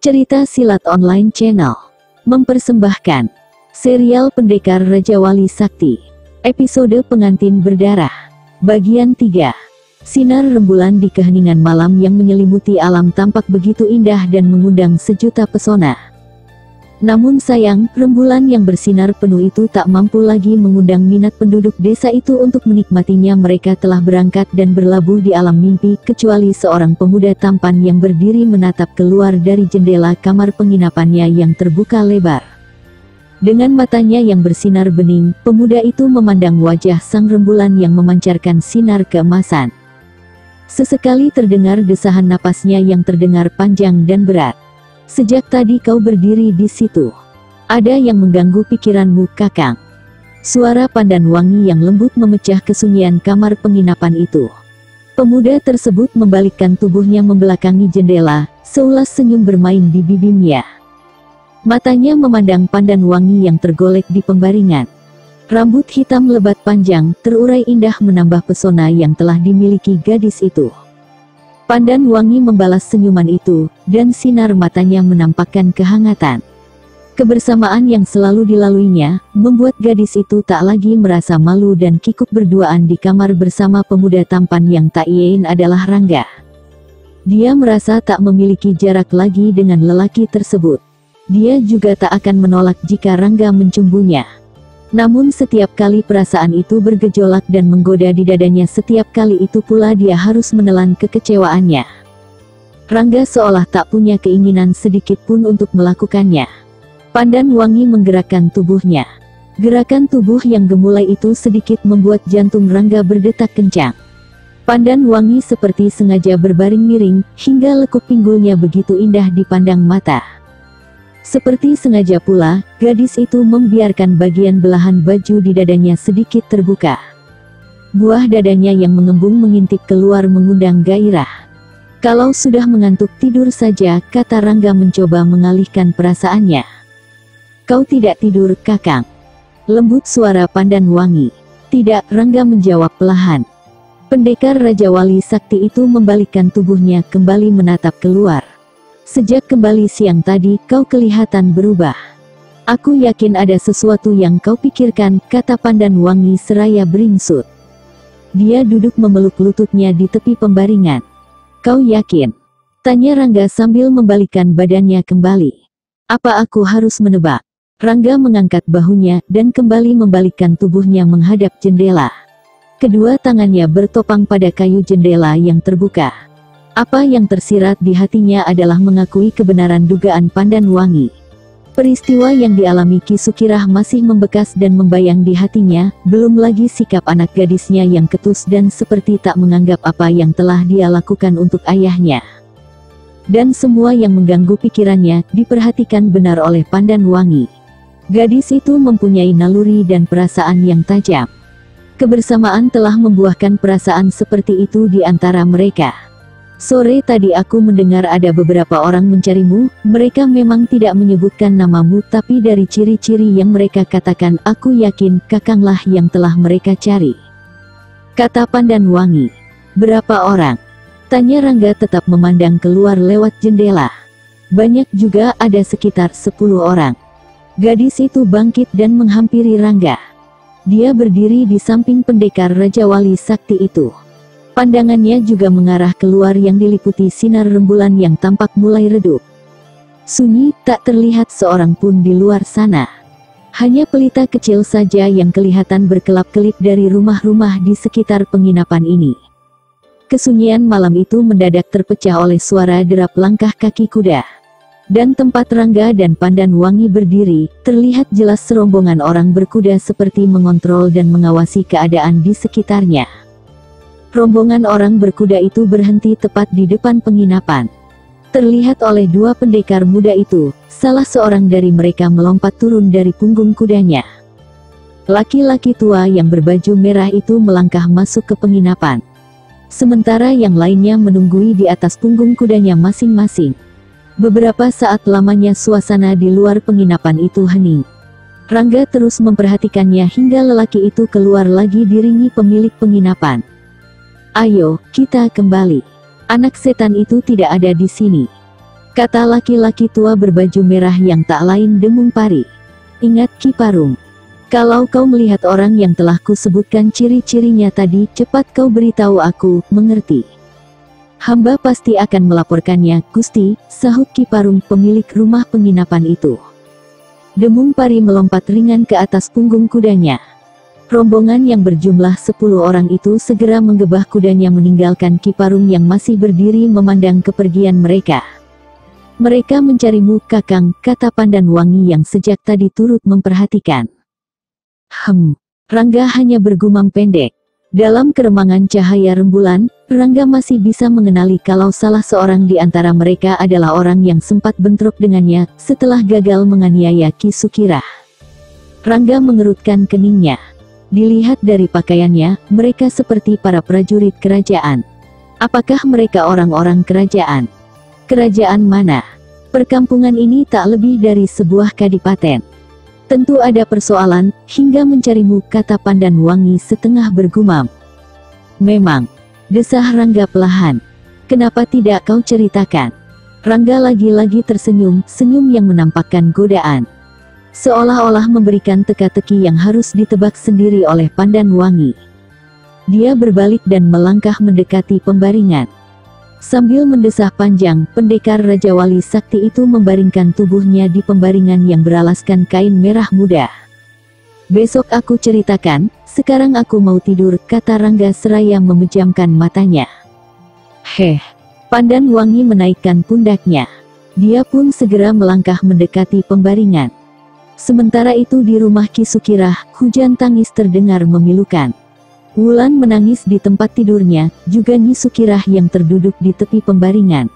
Cerita Silat Online Channel mempersembahkan serial Pendekar Raja Wali Sakti, episode Pengantin Berdarah, bagian 3. Sinar rembulan di keheningan malam yang menyelimuti alam tampak begitu indah dan mengundang sejuta pesona. Namun sayang, rembulan yang bersinar penuh itu tak mampu lagi mengundang minat penduduk desa itu untuk menikmatinya. Mereka telah berangkat dan berlabuh di alam mimpi, kecuali seorang pemuda tampan yang berdiri menatap keluar dari jendela kamar penginapannya yang terbuka lebar. Dengan matanya yang bersinar bening, pemuda itu memandang wajah sang rembulan yang memancarkan sinar keemasan. Sesekali terdengar desahan napasnya yang terdengar panjang dan berat. "Sejak tadi kau berdiri di situ. Ada yang mengganggu pikiranmu, Kakang?" Suara pandan wangi yang lembut memecah kesunyian kamar penginapan itu. Pemuda tersebut membalikkan tubuhnya membelakangi jendela, seulas senyum bermain di bibirnya. Matanya memandang pandan wangi yang tergolek di pembaringan. Rambut hitam lebat panjang, terurai indah menambah pesona yang telah dimiliki gadis itu. Pandan wangi membalas senyuman itu, dan sinar matanya menampakkan kehangatan. Kebersamaan yang selalu dilaluinya, membuat gadis itu tak lagi merasa malu dan kikuk berduaan di kamar bersama pemuda tampan yang tak lain adalah Rangga. Dia merasa tak memiliki jarak lagi dengan lelaki tersebut. Dia juga tak akan menolak jika Rangga mencumbunya. Namun setiap kali perasaan itu bergejolak dan menggoda di dadanya, setiap kali itu pula dia harus menelan kekecewaannya. Rangga seolah tak punya keinginan sedikit pun untuk melakukannya. Pandan wangi menggerakkan tubuhnya. Gerakan tubuh yang gemulai itu sedikit membuat jantung Rangga berdetak kencang. Pandan wangi seperti sengaja berbaring miring, hingga lekuk pinggulnya begitu indah dipandang mata. Seperti sengaja pula, gadis itu membiarkan bagian belahan baju di dadanya sedikit terbuka. Buah dadanya yang mengembung mengintip keluar mengundang gairah. "Kalau sudah mengantuk tidur saja," kata Rangga mencoba mengalihkan perasaannya. "Kau tidak tidur, Kakang?" Lembut suara pandan wangi. "Tidak," Rangga menjawab pelahan. Pendekar Raja Wali Sakti itu membalikkan tubuhnya kembali menatap keluar. "Sejak kembali siang tadi, kau kelihatan berubah. Aku yakin ada sesuatu yang kau pikirkan," kata pandan wangi seraya beringsut. Dia duduk memeluk lututnya di tepi pembaringan. "Kau yakin?" tanya Rangga sambil membalikkan badannya kembali. "Apa aku harus menebak?" Rangga mengangkat bahunya, dan kembali membalikkan tubuhnya menghadap jendela. Kedua tangannya bertopang pada kayu jendela yang terbuka. Apa yang tersirat di hatinya adalah mengakui kebenaran dugaan pandan wangi. Peristiwa yang dialami Ki Sukirah masih membekas dan membayang di hatinya, belum lagi sikap anak gadisnya yang ketus dan seperti tak menganggap apa yang telah dia lakukan untuk ayahnya. Dan semua yang mengganggu pikirannya, diperhatikan benar oleh pandan wangi. Gadis itu mempunyai naluri dan perasaan yang tajam. Kebersamaan telah membuahkan perasaan seperti itu di antara mereka. "Sore tadi aku mendengar ada beberapa orang mencarimu. Mereka memang tidak menyebutkan namamu, tapi dari ciri-ciri yang mereka katakan, aku yakin Kakanglah yang telah mereka cari," kata pandan wangi. "Berapa orang?" tanya Rangga tetap memandang keluar lewat jendela. "Banyak juga, ada sekitar 10 orang." Gadis itu bangkit dan menghampiri Rangga. Dia berdiri di samping pendekar Raja Wali Sakti itu. Pandangannya juga mengarah keluar yang diliputi sinar rembulan yang tampak mulai redup. Sunyi, tak terlihat seorang pun di luar sana. Hanya pelita kecil saja yang kelihatan berkelap-kelip dari rumah-rumah di sekitar penginapan ini. Kesunyian malam itu mendadak terpecah oleh suara derap langkah kaki kuda. Dan tempat Rangga dan pandan wangi berdiri, terlihat jelas serombongan orang berkuda seperti mengontrol dan mengawasi keadaan di sekitarnya. Rombongan orang berkuda itu berhenti tepat di depan penginapan. Terlihat oleh dua pendekar muda itu, salah seorang dari mereka melompat turun dari punggung kudanya. Laki-laki tua yang berbaju merah itu melangkah masuk ke penginapan. Sementara yang lainnya menunggui di atas punggung kudanya masing-masing. Beberapa saat lamanya suasana di luar penginapan itu hening. Rangga terus memperhatikannya hingga lelaki itu keluar lagi diringi pemilik penginapan. "Ayo, kita kembali. Anak setan itu tidak ada di sini," kata laki-laki tua berbaju merah yang tak lain Demung Pari. Ingat Ki Parung, kalau kau melihat orang yang telah kusebutkan ciri-cirinya tadi, cepat kau beritahu aku, mengerti? Hamba pasti akan melaporkannya, Gusti, sahut Ki Parung pemilik rumah penginapan itu. Demung Pari melompat ringan ke atas punggung kudanya. Rombongan yang berjumlah 10 orang itu segera menggebah kudanya meninggalkan Ki Parung yang masih berdiri memandang kepergian mereka. Mereka mencarimu, Kakang, kata Pandan Wangi yang sejak tadi turut memperhatikan. Rangga hanya bergumam pendek. Dalam keremangan cahaya rembulan, Rangga masih bisa mengenali kalau salah seorang di antara mereka adalah orang yang sempat bentrok dengannya setelah gagal menganiaya Ki Sukirah. Rangga mengerutkan keningnya. Dilihat dari pakaiannya, mereka seperti para prajurit kerajaan. Apakah mereka orang-orang kerajaan? Kerajaan mana? Perkampungan ini tak lebih dari sebuah kadipaten. Tentu ada persoalan, hingga mencarimu, kata Pandan Wangi setengah bergumam. Memang, desah Rangga pelahan. Kenapa tidak kau ceritakan? Rangga lagi-lagi tersenyum, senyum yang menampakkan godaan. Seolah-olah memberikan teka-teki yang harus ditebak sendiri oleh Pandan Wangi. Dia berbalik dan melangkah mendekati pembaringan. Sambil mendesah panjang, pendekar Raja Wali Sakti itu membaringkan tubuhnya di pembaringan yang beralaskan kain merah muda. Besok aku ceritakan, sekarang aku mau tidur, kata Rangga seraya memejamkan matanya. Pandan Wangi menaikkan pundaknya. Dia pun segera melangkah mendekati pembaringan. Sementara itu di rumah Ki Sukirah, hujan tangis terdengar memilukan. Wulan menangis di tempat tidurnya, juga Nyi Sukirah yang terduduk di tepi pembaringan.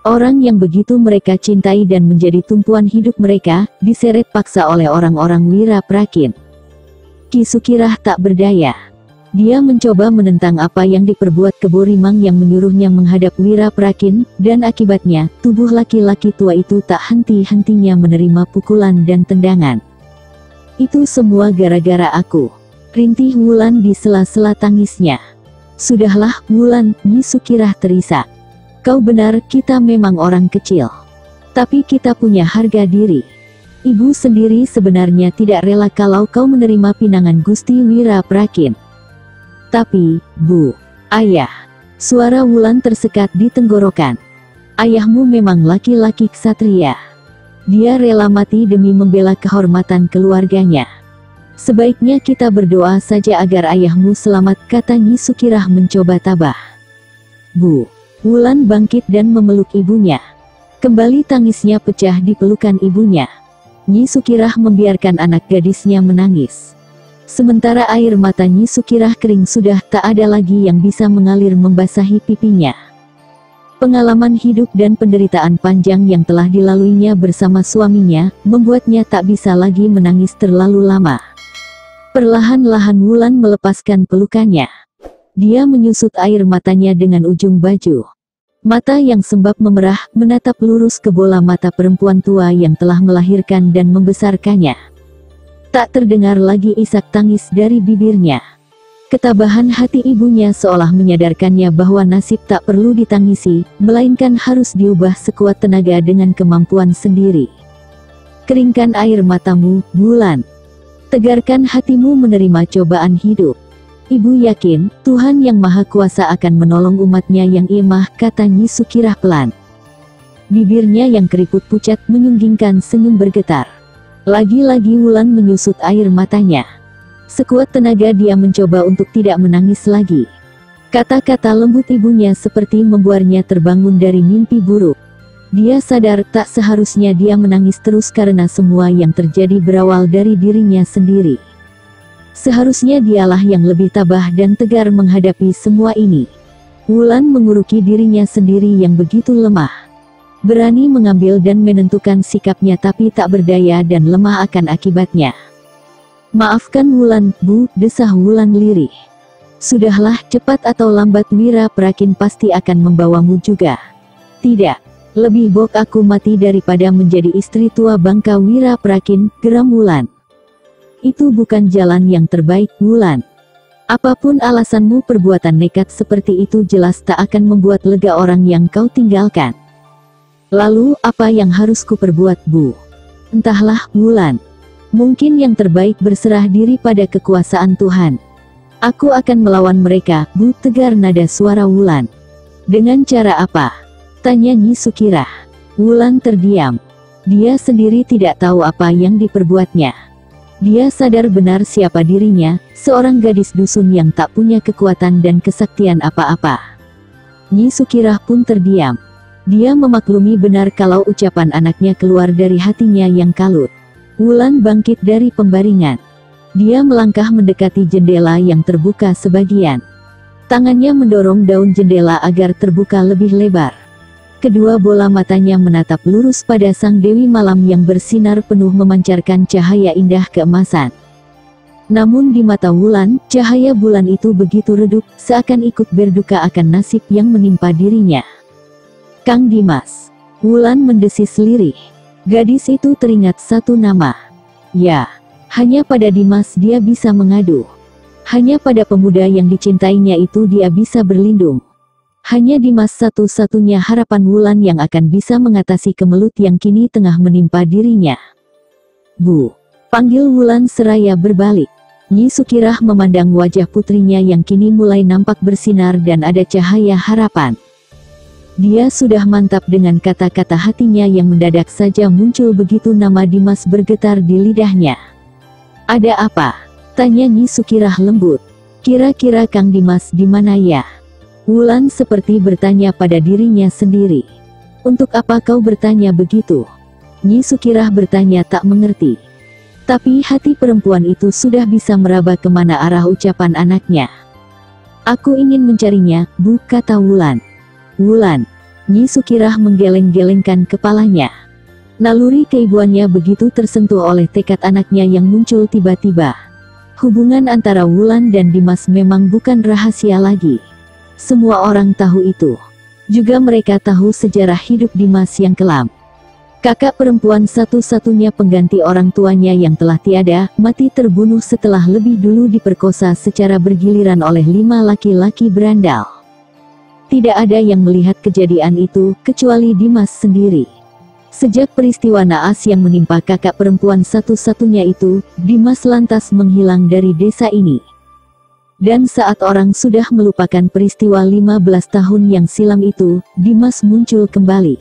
Orang yang begitu mereka cintai dan menjadi tumpuan hidup mereka, diseret paksa oleh orang-orang Wira Prakin. Ki Sukirah tak berdaya. Dia mencoba menentang apa yang diperbuat Kebo Rimang yang menyuruhnya menghadap Wira Prakin, dan akibatnya, tubuh laki-laki tua itu tak henti-hentinya menerima pukulan dan tendangan. Itu semua gara-gara aku, rintih Wulan di sela-sela tangisnya. Sudahlah, Wulan, Nyi Sukirah terisak. Kau benar, kita memang orang kecil. Tapi kita punya harga diri. Ibu sendiri sebenarnya tidak rela kalau kau menerima pinangan Gusti Wira Prakin. Tapi, Bu, Ayah, suara Wulan tersekat di tenggorokan. Ayahmu memang laki-laki ksatria. Dia rela mati demi membela kehormatan keluarganya. Sebaiknya kita berdoa saja agar ayahmu selamat, kata Nyi Sukirah mencoba tabah. Bu, Wulan bangkit dan memeluk ibunya. Kembali tangisnya pecah di pelukan ibunya. Nyi Sukirah membiarkan anak gadisnya menangis. Sementara air mata Nyi Sukirah kering sudah tak ada lagi yang bisa mengalir membasahi pipinya. Pengalaman hidup dan penderitaan panjang yang telah dilaluinya bersama suaminya, membuatnya tak bisa lagi menangis terlalu lama. Perlahan-lahan Wulan melepaskan pelukannya. Dia menyusut air matanya dengan ujung baju. Mata yang sembab memerah, menatap lurus ke bola mata perempuan tua yang telah melahirkan dan membesarkannya. Tak terdengar lagi isak tangis dari bibirnya. Ketabahan hati ibunya seolah menyadarkannya bahwa nasib tak perlu ditangisi, melainkan harus diubah sekuat tenaga dengan kemampuan sendiri. Keringkan air matamu, Wulan. Tegarkan hatimu menerima cobaan hidup. Ibu yakin, Tuhan Yang Maha Kuasa akan menolong umatnya yang imah, kata Nyi Sukirah pelan. Bibirnya yang keriput pucat menyunggingkan senyum bergetar. Lagi-lagi Wulan menyusut air matanya. Sekuat tenaga dia mencoba untuk tidak menangis lagi. Kata-kata lembut ibunya seperti membuatnya terbangun dari mimpi buruk. Dia sadar tak seharusnya dia menangis terus karena semua yang terjadi berawal dari dirinya sendiri. Seharusnya dialah yang lebih tabah dan tegar menghadapi semua ini. Wulan menguruki dirinya sendiri yang begitu lemah. Berani mengambil dan menentukan sikapnya tapi tak berdaya dan lemah akan akibatnya. Maafkan Wulan, Bu, desah Wulan lirih. Sudahlah, cepat atau lambat Wira Prakin pasti akan membawamu juga. Tidak, lebih baik aku mati daripada menjadi istri tua bangka Wira Prakin, geram Wulan. Itu bukan jalan yang terbaik, Wulan. Apapun alasanmu, perbuatan nekat seperti itu jelas tak akan membuat lega orang yang kau tinggalkan. Lalu, apa yang harus kuperbuat, Bu? Entahlah, Wulan. Mungkin yang terbaik berserah diri pada kekuasaan Tuhan. Aku akan melawan mereka, Bu, tegar nada suara Wulan. Dengan cara apa? Tanya Nyi Sukirah. Wulan terdiam. Dia sendiri tidak tahu apa yang diperbuatnya. Dia sadar benar siapa dirinya, seorang gadis dusun yang tak punya kekuatan dan kesaktian apa-apa. Nyi Sukirah pun terdiam. Dia memaklumi benar kalau ucapan anaknya keluar dari hatinya yang kalut. Wulan bangkit dari pembaringan. Dia melangkah mendekati jendela yang terbuka sebagian. Tangannya mendorong daun jendela agar terbuka lebih lebar. Kedua bola matanya menatap lurus pada sang Dewi Malam yang bersinar penuh memancarkan cahaya indah keemasan. Namun di mata Wulan, cahaya bulan itu begitu redup, seakan ikut berduka akan nasib yang menimpa dirinya. Kang Dimas. Wulan mendesis lirih. Gadis itu teringat satu nama. Ya, hanya pada Dimas dia bisa mengadu. Hanya pada pemuda yang dicintainya itu dia bisa berlindung. Hanya Dimas satu-satunya harapan Wulan yang akan bisa mengatasi kemelut yang kini tengah menimpa dirinya. Bu, panggil Wulan seraya berbalik. Nyi Sukirah memandang wajah putrinya yang kini mulai nampak bersinar dan ada cahaya harapan. Dia sudah mantap dengan kata-kata hatinya yang mendadak saja muncul begitu nama Dimas bergetar di lidahnya. Ada apa? Tanya Nyi Sukirah lembut. Kira-kira Kang Dimas di mana ya? Wulan seperti bertanya pada dirinya sendiri. Untuk apa kau bertanya begitu? Nyi Sukirah bertanya tak mengerti. Tapi hati perempuan itu sudah bisa meraba kemana arah ucapan anaknya. Aku ingin mencarinya, Bu, kata Wulan. Wulan. Nyi Sukirah menggeleng-gelengkan kepalanya. Naluri keibuannya begitu tersentuh oleh tekad anaknya yang muncul tiba-tiba. Hubungan antara Wulan dan Dimas memang bukan rahasia lagi. Semua orang tahu itu. Juga mereka tahu sejarah hidup Dimas yang kelam. Kakak perempuan satu-satunya pengganti orang tuanya yang telah tiada, mati terbunuh setelah lebih dulu diperkosa secara bergiliran oleh 5 laki-laki berandal. Tidak ada yang melihat kejadian itu, kecuali Dimas sendiri. Sejak peristiwa naas yang menimpa kakak perempuan satu-satunya itu, Dimas lantas menghilang dari desa ini. Dan saat orang sudah melupakan peristiwa 15 tahun yang silam itu, Dimas muncul kembali.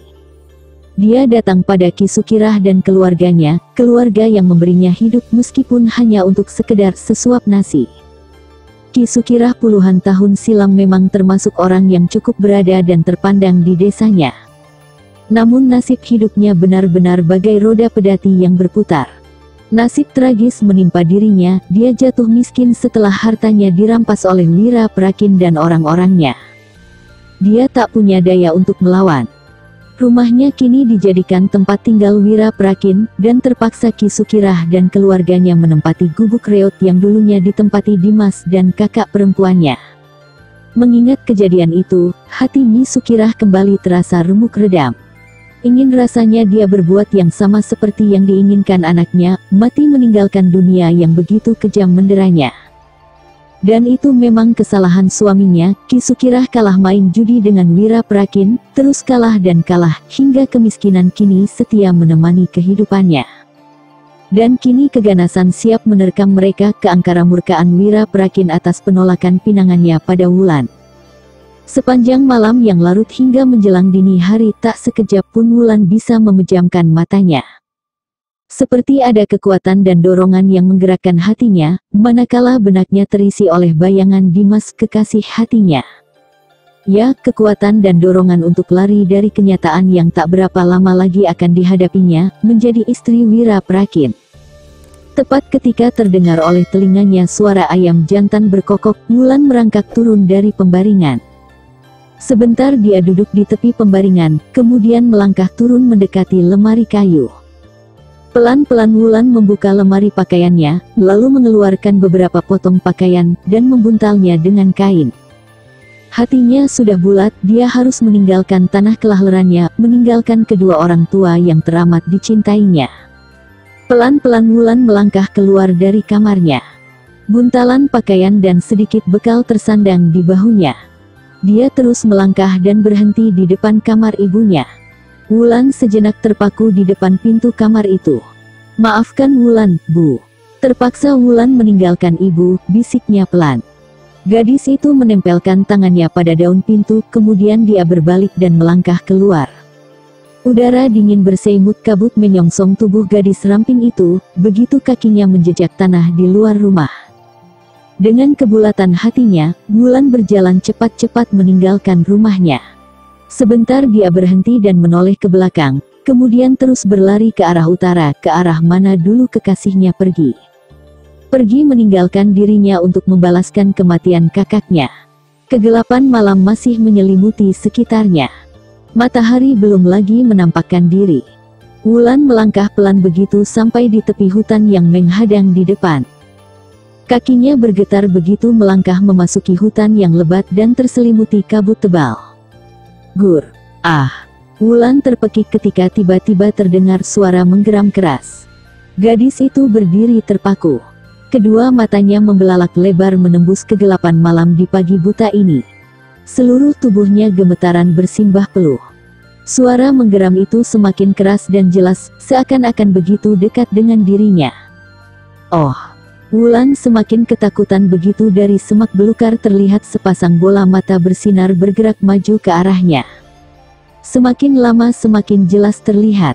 Dia datang pada Ki Sukirah dan keluarganya, keluarga yang memberinya hidup meskipun hanya untuk sekedar sesuap nasi. Ki Sukirah puluhan tahun silam memang termasuk orang yang cukup berada dan terpandang di desanya. Namun nasib hidupnya benar-benar bagai roda pedati yang berputar. Nasib tragis menimpa dirinya, dia jatuh miskin setelah hartanya dirampas oleh Wira Prakin dan orang-orangnya. Dia tak punya daya untuk melawan. Rumahnya kini dijadikan tempat tinggal Wira Prakin, dan terpaksa Ki Sukirah dan keluarganya menempati gubuk reot yang dulunya ditempati Dimas dan kakak perempuannya. Mengingat kejadian itu, hati Nyi Sukirah kembali terasa remuk redam. Ingin rasanya dia berbuat yang sama seperti yang diinginkan anaknya, mati meninggalkan dunia yang begitu kejam menderanya. Dan itu memang kesalahan suaminya. Ki Sukirah kalah main judi dengan Wira Prakin, terus kalah dan kalah, hingga kemiskinan kini setia menemani kehidupannya. Dan kini keganasan siap menerkam mereka ke angkara murkaan Wira Prakin atas penolakan pinangannya pada Wulan. Sepanjang malam yang larut hingga menjelang dini hari tak sekejap pun Wulan bisa memejamkan matanya. Seperti ada kekuatan dan dorongan yang menggerakkan hatinya, manakala benaknya terisi oleh bayangan Dimas kekasih hatinya. Ya, kekuatan dan dorongan untuk lari dari kenyataan yang tak berapa lama lagi akan dihadapinya, menjadi istri Wira Prakin. Tepat ketika terdengar oleh telinganya suara ayam jantan berkokok, Wulan merangkak turun dari pembaringan. Sebentar dia duduk di tepi pembaringan, kemudian melangkah turun mendekati lemari kayu. Pelan-pelan Wulan membuka lemari pakaiannya, lalu mengeluarkan beberapa potong pakaian, dan membuntalnya dengan kain. Hatinya sudah bulat, dia harus meninggalkan tanah kelahirannya, meninggalkan kedua orang tua yang teramat dicintainya. Pelan-pelan Wulan melangkah keluar dari kamarnya. Buntalan pakaian dan sedikit bekal tersandang di bahunya. Dia terus melangkah dan berhenti di depan kamar ibunya. Wulan sejenak terpaku di depan pintu kamar itu. "Maafkan Wulan, Bu." Terpaksa Wulan meninggalkan ibu, bisiknya pelan. Gadis itu menempelkan tangannya pada daun pintu, kemudian dia berbalik dan melangkah keluar. Udara dingin berselimut kabut menyongsong tubuh gadis ramping itu, begitu kakinya menjejak tanah di luar rumah. Dengan kebulatan hatinya, Wulan berjalan cepat-cepat meninggalkan rumahnya. Sebentar dia berhenti dan menoleh ke belakang, kemudian terus berlari ke arah utara, ke arah mana dulu kekasihnya pergi. Pergi meninggalkan dirinya untuk membalaskan kematian kakaknya. Kegelapan malam masih menyelimuti sekitarnya. Matahari belum lagi menampakkan diri. Wulan melangkah pelan begitu sampai di tepi hutan yang menghadang di depan. Kakinya bergetar begitu melangkah memasuki hutan yang lebat dan terselimuti kabut tebal. Gur! Ah! Wulan terpekik ketika tiba-tiba terdengar suara menggeram keras. Gadis itu berdiri terpaku. Kedua matanya membelalak lebar menembus kegelapan malam di pagi buta ini. Seluruh tubuhnya gemetaran bersimbah peluh. Suara menggeram itu semakin keras dan jelas, seakan-akan begitu dekat dengan dirinya. Oh! Wulan semakin ketakutan begitu dari semak belukar terlihat sepasang bola mata bersinar bergerak maju ke arahnya. Semakin lama semakin jelas terlihat.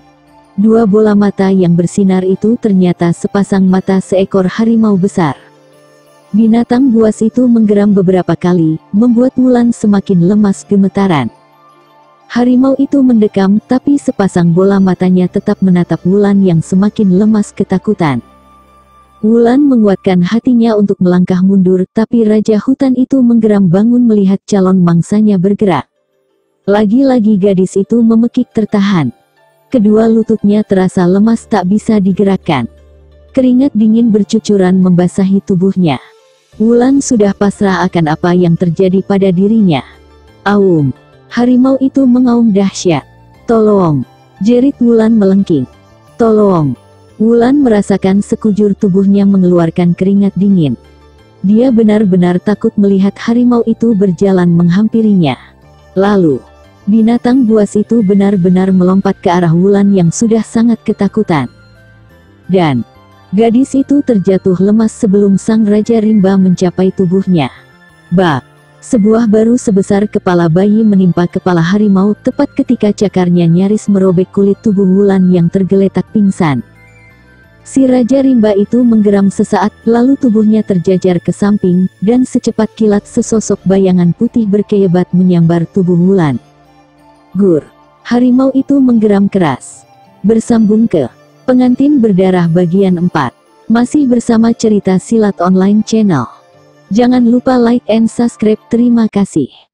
Dua bola mata yang bersinar itu ternyata sepasang mata seekor harimau besar. Binatang buas itu menggeram beberapa kali, membuat Wulan semakin lemas gemetaran. Harimau itu mendekam, tapi sepasang bola matanya tetap menatap Wulan yang semakin lemas ketakutan. Wulan menguatkan hatinya untuk melangkah mundur, tapi Raja Hutan itu menggeram bangun melihat calon mangsanya bergerak. Lagi-lagi gadis itu memekik tertahan. Kedua lututnya terasa lemas tak bisa digerakkan. Keringat dingin bercucuran membasahi tubuhnya. Wulan sudah pasrah akan apa yang terjadi pada dirinya. Aum! Harimau itu mengaum dahsyat. "Tolong!" jerit Wulan melengking. "Tolong!" Wulan merasakan sekujur tubuhnya mengeluarkan keringat dingin. Dia benar-benar takut melihat harimau itu berjalan menghampirinya. Lalu, binatang buas itu benar-benar melompat ke arah Wulan yang sudah sangat ketakutan. Dan, gadis itu terjatuh lemas sebelum sang Raja Rimba mencapai tubuhnya. Bak! Sebuah baru sebesar kepala bayi menimpa kepala harimau tepat ketika cakarnya nyaris merobek kulit tubuh Wulan yang tergeletak pingsan. Si Raja Rimba itu menggeram sesaat, lalu tubuhnya terjajar ke samping, dan secepat kilat sesosok bayangan putih berkelebat menyambar tubuh Wulan. Gur! Harimau itu menggeram keras. Bersambung ke Pengantin Berdarah bagian 4. Masih bersama cerita silat online channel. Jangan lupa like and subscribe. Terima kasih.